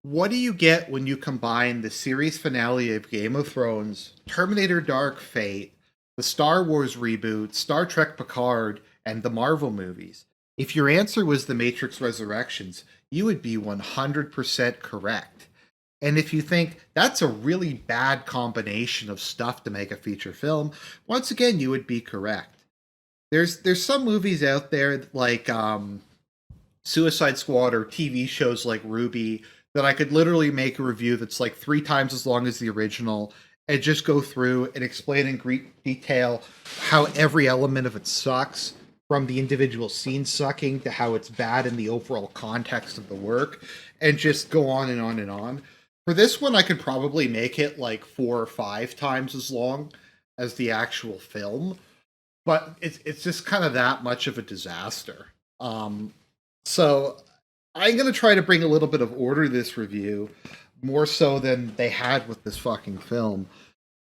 What do you get when you combine the series finale of Game of Thrones, Terminator Dark Fate, the Star Wars reboot, Star Trek Picard, and the Marvel movies? If your answer was The Matrix Resurrections, you would be 100% correct. And if you think that's a really bad combination of stuff to make a feature film, once again, you would be correct. There's some movies out there like Suicide Squad or TV shows like Ruby that I could literally make a review that's like 3 times as long as the original and just go through and explain in great detail how every element of it sucks, from the individual scenes sucking to how it's bad in the overall context of the work, and just go on and on and on. For this one, I could probably make it like 4 or 5 times as long as the actual film, but it's just kind of that much of a disaster. So I'm gonna try to bring a little bit of order to this review, more so than they had with this fucking film.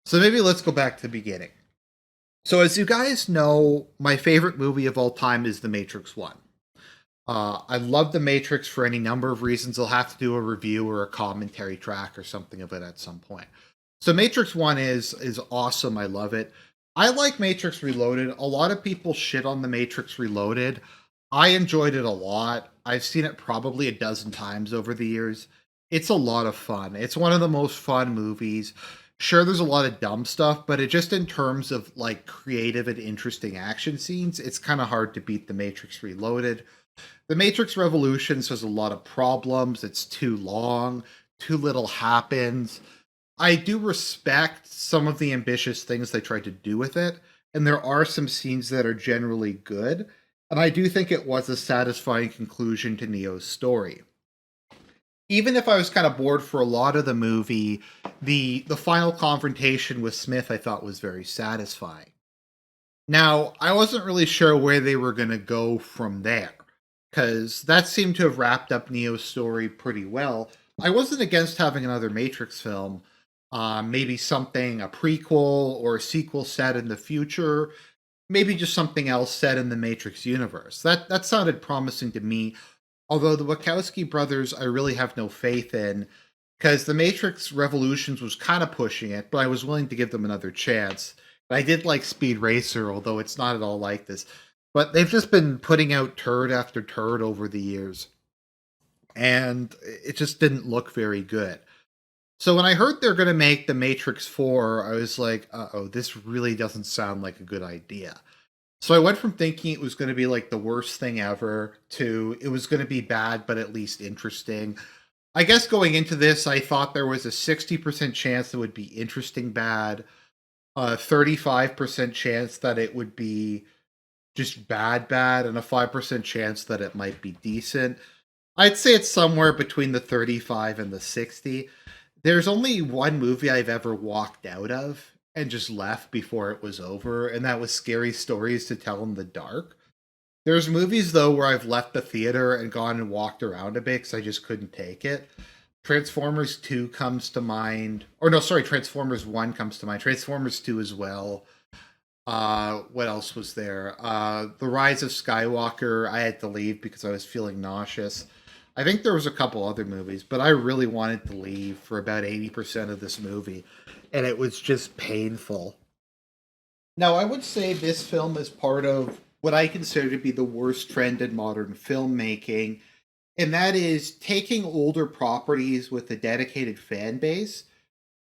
So maybe let's go back to the beginning. So as you guys know, my favorite movie of all time is The Matrix One. I love The Matrix for any number of reasons. I'll have to do a review or a commentary track or something of it at some point. So Matrix One is awesome. I love it. I like Matrix Reloaded. A lot of people shit on The Matrix Reloaded. I enjoyed it a lot. I've seen it probably a dozen times over the years. It's a lot of fun. It's one of the most fun movies. Sure, there's a lot of dumb stuff, but it just in terms of like creative and interesting action scenes, it's kind of hard to beat The Matrix Reloaded. The Matrix Revolutions has a lot of problems. It's too long, too little happens. I do respect some of the ambitious things they tried to do with it, and there are some scenes that are generally good, and I do think it was a satisfying conclusion to Neo's story. Even if I was kind of bored for a lot of the movie, the final confrontation with Smith I thought was very satisfying. Now, I wasn't really sure where they were going to go from there, because that seemed to have wrapped up Neo's story pretty well. I wasn't against having another Matrix film, maybe something, a prequel or a sequel set in the future, maybe just something else set in the Matrix universe. That sounded promising to me, although the Wachowski brothers I really have no faith in, because the Matrix Revolutions was kind of pushing it, but I was willing to give them another chance. I did like Speed Racer, although it's not at all like this. But they've just been putting out turd after turd over the years, and it just didn't look very good. So when I heard they're going to make The Matrix 4, I was like, uh-oh, this really doesn't sound like a good idea. So I went from thinking it was going to be like the worst thing ever to it was going to be bad, but at least interesting. I guess going into this, I thought there was a 60% chance it would be interesting bad, a 35% chance that it would be just bad, and a 5% chance that it might be decent. I'd say it's somewhere between the 35 and the 60. There's only one movie I've ever walked out of and just left before it was over, and that was Scary Stories to Tell in the Dark. There's movies though where I've left the theater and gone and walked around a bit because I just couldn't take it. Transformers 2 comes to mind. Or no, sorry, Transformers 1 comes to mind. Transformers 2 as well. What else was there? The Rise of Skywalker, I had to leave because I was feeling nauseous. I think there was a couple other movies, but I really wanted to leave for about 80% of this movie, and it was just painful. Now, I would say this film is part of what I consider to be the worst trend in modern filmmaking, and that is taking older properties with a dedicated fan base,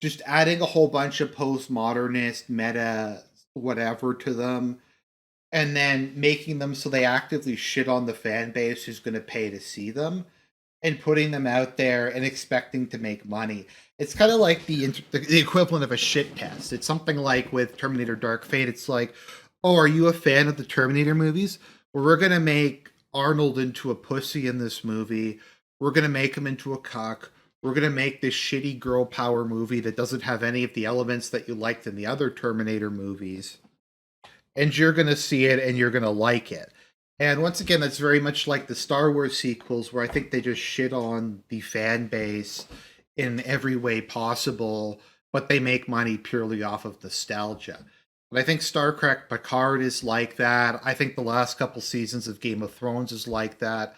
just adding a whole bunch of postmodernist meta whatever to them, and then making them so they actively shit on the fan base who's going to pay to see them, and putting them out there and expecting to make money. It's kind of like the equivalent of a shit test. It's something like with Terminator Dark Fate. It's like, oh, are you a fan of the Terminator movies? Well, we're going to make Arnold into a pussy in this movie. We're going to make him into a cock. We're going to make this shitty girl power movie that doesn't have any of the elements that you liked in the other Terminator movies. And you're going to see it and you're going to like it. And once again, that's very much like the Star Wars sequels, where I think they just shit on the fan base in every way possible, but they make money purely off of nostalgia. But I think Star Trek Picard is like that. I think the last couple seasons of Game of Thrones is like that.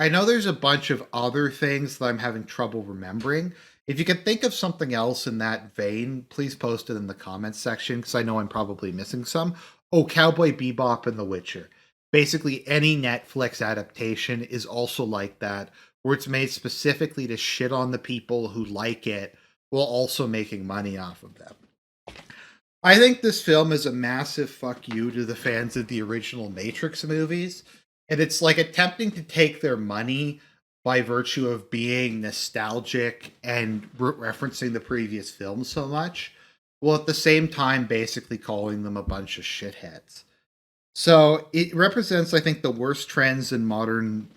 I know there's a bunch of other things that I'm having trouble remembering. If you can think of something else in that vein, please post it in the comments section because I know I'm probably missing some. Oh, Cowboy Bebop and The Witcher. Basically, any Netflix adaptation is also like that, where it's made specifically to shit on the people who like it while also making money off of them. I think this film is a massive fuck you to the fans of the original Matrix movies. And it's like attempting to take their money by virtue of being nostalgic and referencing the previous film so much, while at the same time basically calling them a bunch of shitheads. So it represents, I think, the worst trends in modern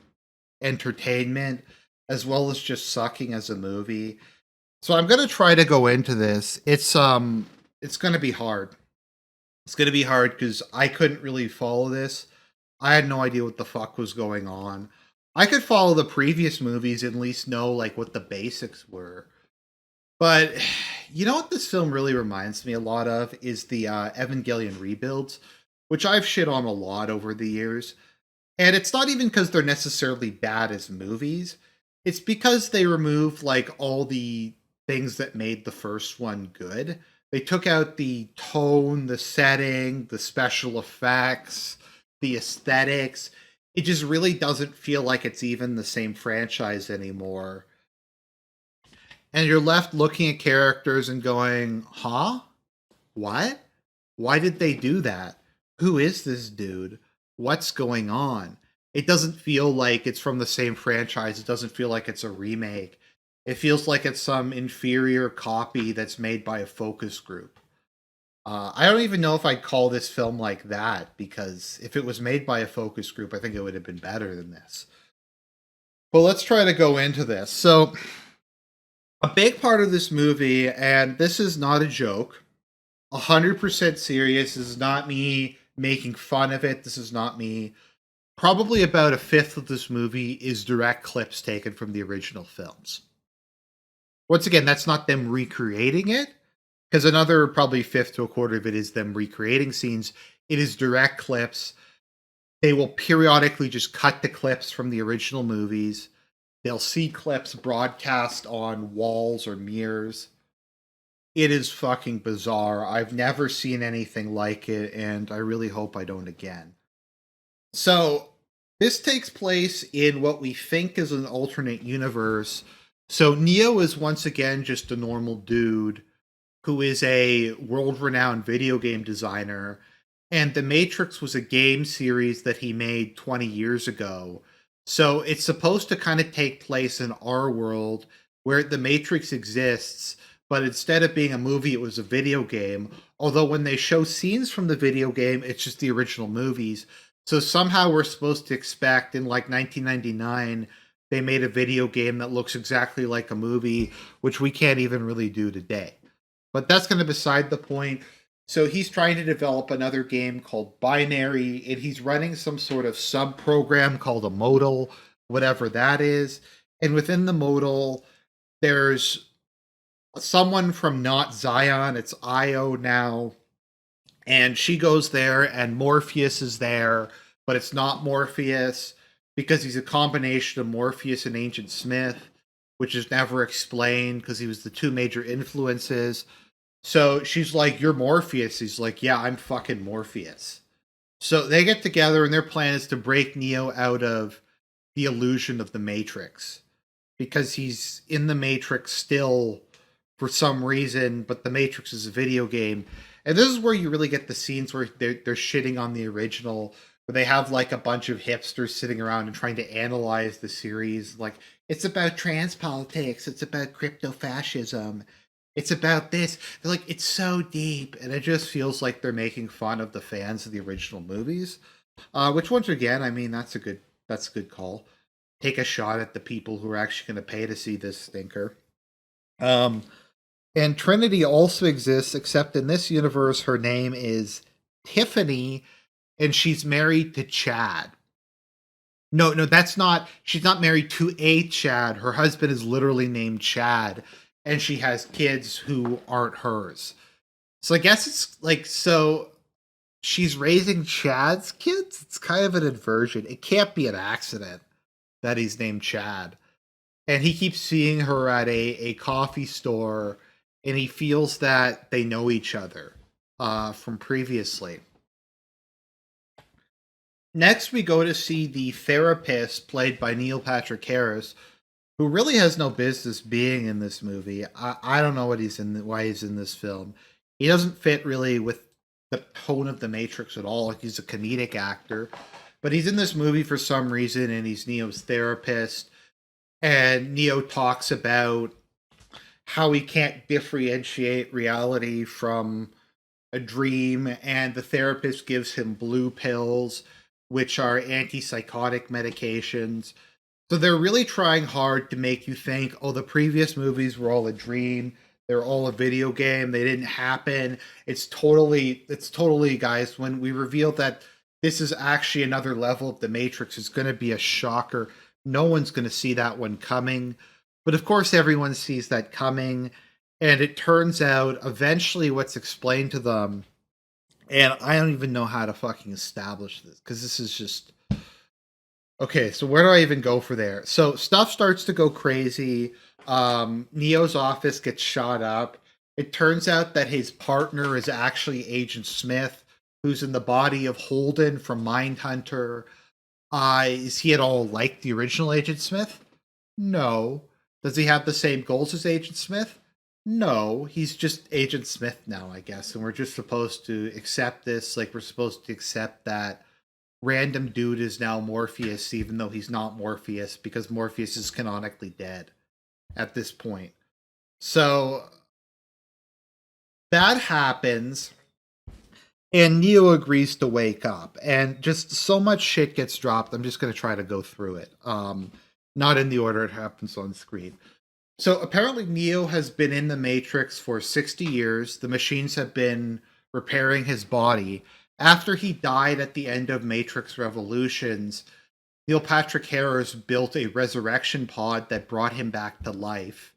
entertainment, as well as just sucking as a movie. So I'm gonna try to go into this. It's gonna be hard. It's gonna be hard because I couldn't really follow this. I had no idea what the fuck was going on. I could follow the previous movies and at least know like what the basics were. But you know what this film really reminds me a lot of is the Evangelion rebuilds, which I've shit on a lot over the years. And it's not even because they're necessarily bad as movies. It's because they remove like all the things that made the first one good. They took out the tone, the setting, the special effects, the aesthetics. It just really doesn't feel like it's even the same franchise anymore. And you're left looking at characters and going, huh? What? Why did they do that? Who is this dude? What's going on? It doesn't feel like it's from the same franchise. It doesn't feel like it's a remake. It feels like it's some inferior copy that's made by a focus group. I don't even know if I'd call this film like that because if it was made by a focus group, I think it would have been better than this. But let's try to go into this. So, a big part of this movie, and this is not a joke, 100% serious. This is not me making fun of it. This is not me. Probably about a fifth of this movie is direct clips taken from the original films. Once again, that's not them recreating it, because another probably fifth to a quarter of it is them recreating scenes. It is direct clips. They will periodically just cut the clips from the original movies. They'll see clips broadcast on walls or mirrors. It is fucking bizarre. I've never seen anything like it, and I really hope I don't again. So, this takes place in what we think is an alternate universe. So, Neo is once again just a normal dude who is a world renowned video game designer. And The Matrix was a game series that he made 20 years ago. So, it's supposed to kind of take place in our world where The Matrix exists, but instead of being a movie, it was a video game. Although, when they show scenes from the video game, it's just the original movies. So somehow we're supposed to expect in like 1999 they made a video game that looks exactly like a movie, which we can't even really do today. But that's kind of beside the point. So he's trying to develop another game called Binary, and he's running some sort of sub program called a modal, whatever that is. And within the modal, there's someone from Not Zion, it's Io now, and she goes there and Morpheus is there, but it's not Morpheus because he's a combination of Morpheus and Agent Smith, which is never explained because he was the two major influences. So she's like, "You're Morpheus." He's like, "Yeah, I'm fucking Morpheus." So they get together and their plan is to break Neo out of the illusion of the Matrix because he's in the Matrix still for some reason, but the Matrix is a video game. And this is where you really get the scenes where they're shitting on the original, where they have like a bunch of hipsters sitting around and trying to analyze the series. Like, it's about trans politics, it's about crypto fascism, it's about this. They're like, it's so deep, and it just feels like they're making fun of the fans of the original movies. Which once again, I mean, that's a good call. Take a shot at the people who are actually going to pay to see this stinker. Um, and Trinity also exists, except in this universe, her name is Tiffany, and she's married to Chad. No, that's not. She's not married to a Chad. Her husband is literally named Chad, and she has kids who aren't hers. So I guess it's like so. She's raising Chad's kids. It's kind of an inversion. It can't be an accident. that he's named Chad. And he keeps seeing her at a coffee store, and he feels that they know each other from previously. Next, we go to see the therapist played by Neil Patrick Harris, who really has no business being in this movie. I don't know why he's in this film. He doesn't fit really with the tone of the Matrix at all. Like, he's a comedic actor, but he's in this movie for some reason, and he's Neo's therapist. And Neo talks about how he can't differentiate reality from a dream, and the therapist gives him blue pills, which are antipsychotic medications. So they're really trying hard to make you think, oh, the previous movies were all a dream. They're all a video game. They didn't happen. It's totally, guys, when we reveal that this is actually another level of the Matrix, it's going to be a shocker. No one's going to see that one coming. But of course, everyone sees that coming. And it turns out eventually what's explained to them, and I don't even know how to fucking establish this, because this is just okay. So where do I even go for there? So stuff starts to go crazy. Neo's office gets shot up. It turns out that his partner is actually Agent Smith, who's in the body of Holden from Mindhunter. Is he at all like the original Agent Smith? No. Does he have the same goals as Agent Smith? No. He's just Agent Smith now, I guess. And we're just supposed to accept this. Like, we're supposed to accept that random dude is now Morpheus, even though he's not Morpheus, because Morpheus is canonically dead at this point. So that happens, and Neo agrees to wake up, and just so much shit gets dropped. I'm just going to try to go through it, not in the order it happens on screen. So apparently Neo has been in the Matrix for 60 years. The machines have been repairing his body. After he died at the end of Matrix Revolutions, Neil Patrick Harris built a resurrection pod that brought him back to life,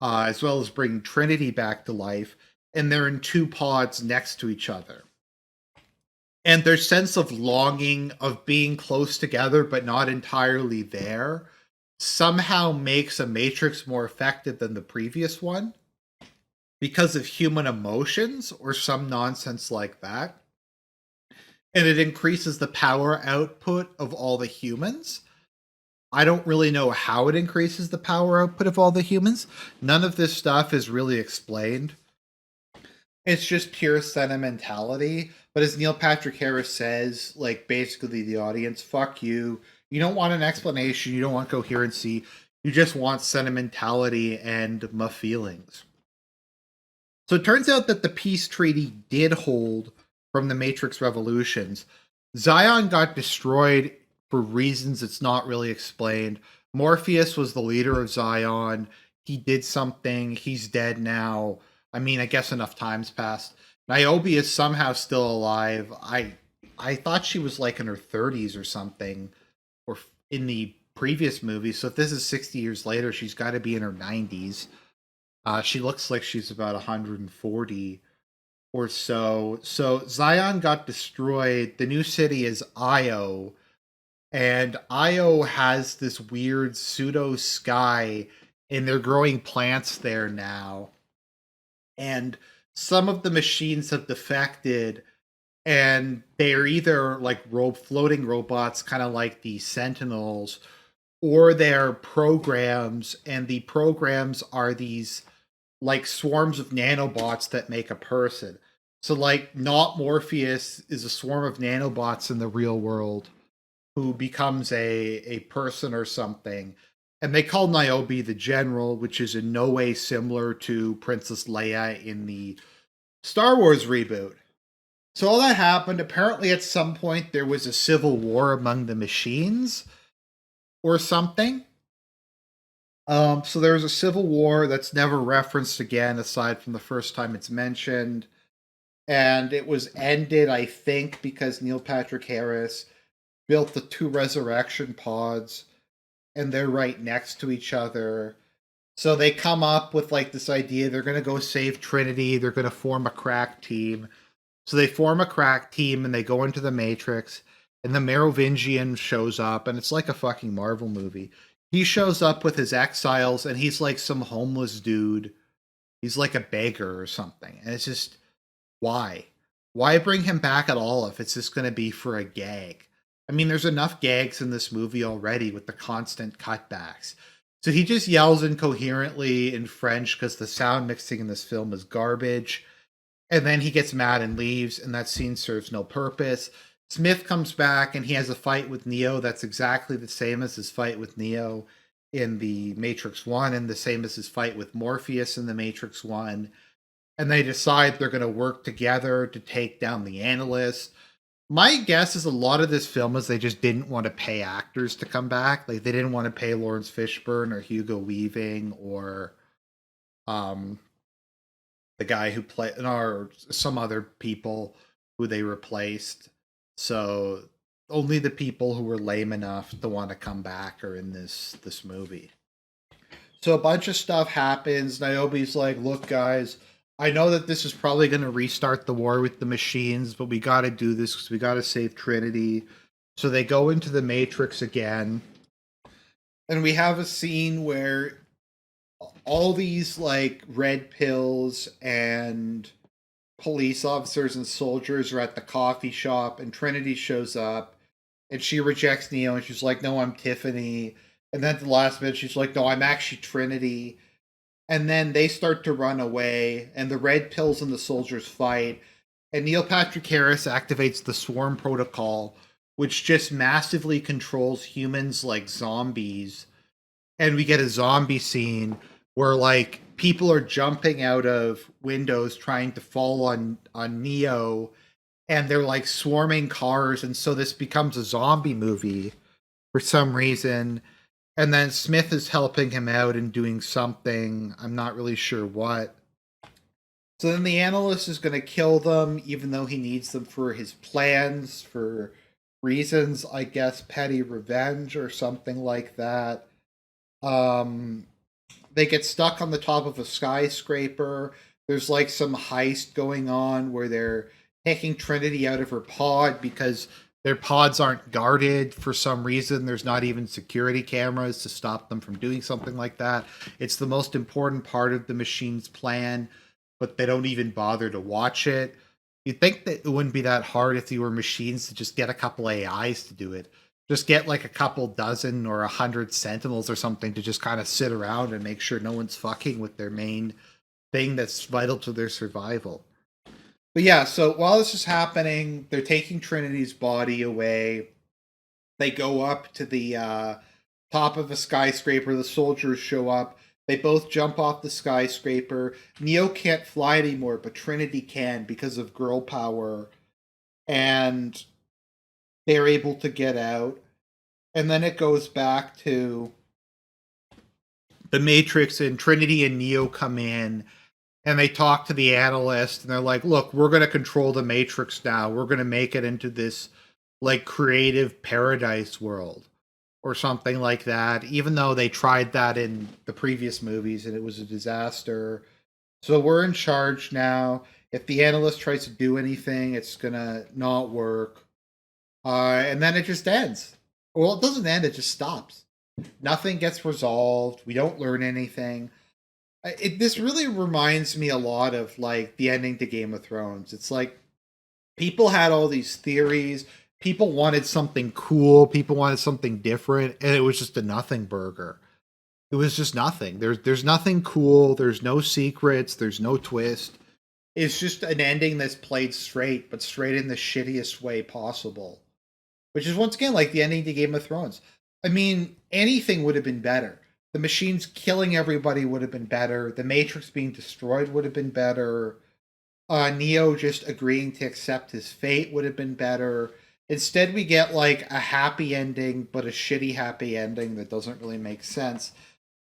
as well as bring Trinity back to life. And they're in two pods next to each other. And their sense of longing, of being close together but not entirely there, somehow makes a Matrix more effective than the previous one because of human emotions or some nonsense like that. And it increases the power output of all the humans. I don't really know how it increases the power output of all the humans. None of this stuff is really explained. It's just pure sentimentality. But as Neil Patrick Harris says, like, basically the audience, fuck you. You don't want an explanation. You don't want coherency. You just want sentimentality and my feelings. So it turns out that the peace treaty did hold from the Matrix Revolutions. Zion got destroyed for reasons it's not really explained. Morpheus was the leader of Zion. He did something. He's dead now. I mean, I guess enough time's passed. Niobe is somehow still alive. I thought she was like in her 30s or something, or in the previous movie. So if this is 60 years later, she's got to be in her 90s. She looks like she's about 140 or so. So Zion got destroyed. The new city is Io, and Io has this weird pseudo sky, and they're growing plants there now. And some of the machines have defected, and they're either like floating robots, kind of like the Sentinels, or they're programs, and the programs are these like swarms of nanobots that make a person. So, like, not Morpheus is a swarm of nanobots in the real world who becomes a person or something. And they call Niobe the General, which is in no way similar to Princess Leia in the Star Wars reboot. So all that happened. Apparently, at some point, there was a civil war among the machines or something. So there's a civil war that's never referenced again, aside from the first time it's mentioned. And it was ended, I think, because Neil Patrick Harris built the two resurrection pods, and they're right next to each other. So they come up with like this idea they're going to go save Trinity. They're going to form a crack team. So they form a crack team and they go into the Matrix. and the Merovingian shows up, and it's like a fucking Marvel movie. He shows up with his exiles, and he's like some homeless dude. He's like a beggar or something. And it's just, why? Why bring him back at all if it's just going to be for a gag? I mean, there's enough gags in this movie already with the constant cutbacks. So he just yells incoherently in French because the sound mixing in this film is garbage. And then he gets mad and leaves, and that scene serves no purpose. Smith comes back and he has a fight with Neo that's exactly the same as his fight with Neo in the Matrix 1 and the same as his fight with Morpheus in the Matrix 1. And they decide they're going to work together to take down the analyst. My guess is a lot of this film is they just didn't want to pay actors to come back. Like they didn't want to pay Lawrence Fishburne or Hugo Weaving or um the guy who played or some other people who they replaced. So only the people who were lame enough to want to come back are in this movie. So a bunch of stuff happens. Niobe's like, "Look, guys, I know that this is probably going to restart the war with the machines, but we got to do this because we got to save Trinity." So they go into the Matrix again, and we have a scene where all these like red pills and police officers and soldiers are at the coffee shop, and Trinity shows up, and she rejects Neo, and she's like, "No, I'm Tiffany." And then at the last minute, she's like, "No, I'm actually Trinity." And then they start to run away, and the red pills and the soldiers fight. And Neil Patrick Harris activates the swarm protocol, which just massively controls humans like zombies. And we get a zombie scene where like people are jumping out of windows trying to fall on Neo, and they're like swarming cars, and so this becomes a zombie movie for some reason. And then Smith is helping him out and doing something. I'm not really sure what. So then the analyst is going to kill them, even though he needs them for his plans, for reasons, I guess, petty revenge or something like that. Um, they get stuck on the top of a skyscraper. There's like some heist going on where they're taking Trinity out of her pod because their pods aren't guarded for some reason. There's not even security cameras to stop them from doing something like that. It's the most important part of the machine's plan, but they don't even bother to watch it. You'd think that it wouldn't be that hard if you were machines to just get a couple AIs to do it. Just get like a couple dozen or 100 sentinels or something to just kind of sit around and make sure no one's fucking with their main thing that's vital to their survival. But yeah, so while this is happening, they're taking Trinity's body away. They go up to the top of a skyscraper. The soldiers show up. They both jump off the skyscraper. Neo can't fly anymore, but Trinity can because of girl power. And they're able to get out. And then it goes back to the Matrix, and Trinity and Neo come in, and they talk to the analyst, and they're like, "Look, we're going to control the Matrix now. We're going to make it into this like creative paradise world or something like that," even though they tried that in the previous movies and it was a disaster. So we're in charge now. If the analyst tries to do anything, it's going to not work. And then it just ends. Well, it doesn't end, it just stops. Nothing gets resolved. We don't learn anything. This really reminds me a lot of like the ending to Game of Thrones. It's like people had all these theories. People wanted something cool. People wanted something different, and it was just a nothing burger. It was just nothing. There's nothing cool. There's no secrets. There's no twist. It's just an ending that's played straight, but straight in the shittiest way possible. Which is once again like the ending to Game of Thrones. I mean, anything would have been better. The machines killing everybody would have been better. The Matrix being destroyed would have been better. Neo just agreeing to accept his fate would have been better. Instead, we get like a happy ending, but a shitty happy ending that doesn't really make sense.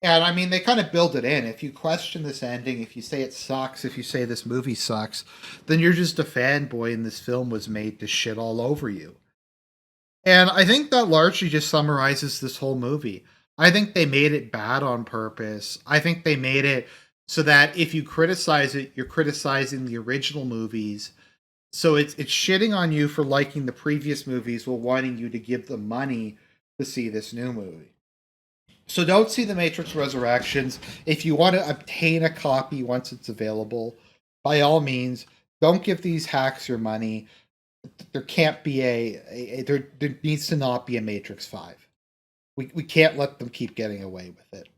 And I mean, they kind of build it in. If you question this ending, if you say it sucks, if you say this movie sucks, then you're just a fanboy and this film was made to shit all over you. And I think that largely just summarizes this whole movie. I think they made it bad on purpose. I think they made it so that if you criticize it, you're criticizing the original movies. So it's shitting on you for liking the previous movies while wanting you to give them money to see this new movie. So don't see The Matrix Resurrections. If you want to obtain a copy once it's available, by all means, don't give these hacks your money. There can't be there needs to not be a Matrix 5. We can't let them keep getting away with it.